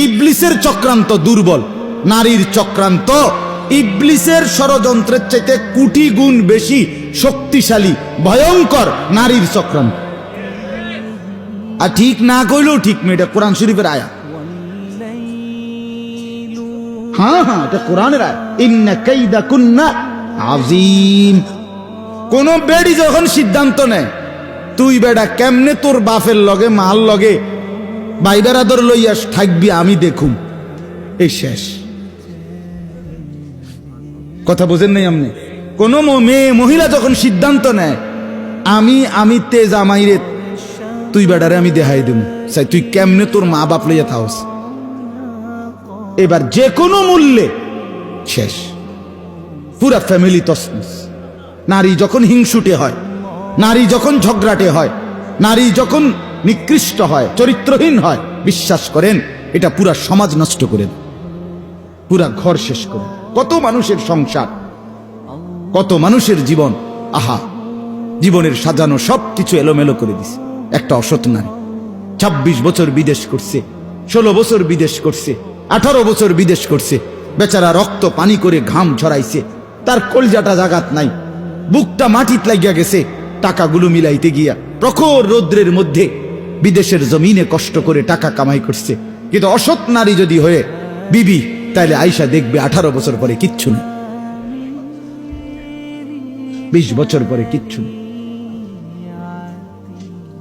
ইবলিসের চক্রান্ত দুর্বল, নারীর চক্রান্ত ইবলিসের ষড়যন্ত্রের চাইতে কোটি গুণ বেশি শক্তিশালী, ভয়ঙ্কর নারীর চক্রান্ত। আর ঠিক না কইলেও ঠিক না, এটা কোরআন শরীফের আয়াত। হ্যাঁ হ্যাঁ, এটা কোরআনের আয়াত। ইন্না কাইদাকুন্না আযীম। কোন বেড়ি যখন সিদ্ধান্ত নেয় তুই বেড়া কেমনে তোর বাপের লগে মাল লগে ভাই বেড়াদর লইয়া থাকবি আমি দেখুম, এই শেষ। কথা বোঝেন নাই আপনি? কোন মেয়ে মহিলা যখন সিদ্ধান্ত নেয় আমি তেজ আমাইরে তুই বেড়ারে আমি দেখাই দেব, চাই তুই কেমনে তোর মা বাপ লইয়া থাকস, এবার যে কোনো মূল্যে শেষ, পুরা ফ্যামিলি তছনছ। নারী যখন হিংসুটে হয়, নারী যখন ঝগড়াটে হয়, নারী যখন নিকৃষ্ট হয়, চরিত্রহীন হয়, বিশ্বাস করেন এটা পুরা সমাজ নষ্ট করে, পুরা ঘর শেষ করে। কত মানুষের সংসার, কত মানুষের জীবন, আহা, জীবনের সাজানো সব কিছু এলোমেলো করে দিছে একটা অসৎ নারী। 26 বছর বিদেশ করছে, 16 বছর বিদেশ করছে, 18 বছর বিদেশ করছে, বেচারা রক্ত পানি করে ঘাম ঝরাইছে, তার কলজাটা জাগাত নাই, বুকটা মাটিতে লাগিয়া গেছে টাকাগুলো মিলাইতে গিয়া। প্রখর রৌদ্রের মধ্যে বিদেশের জমিনে কষ্ট করে টাকা কামাই করছে। কিন্তু অসৎ নারী যদি হয়ে বিবি, তাইলে আয়সা দেখবে 18 বছর পরে কিচ্ছু নেই, 20 বছর পরে কিচ্ছু নেই।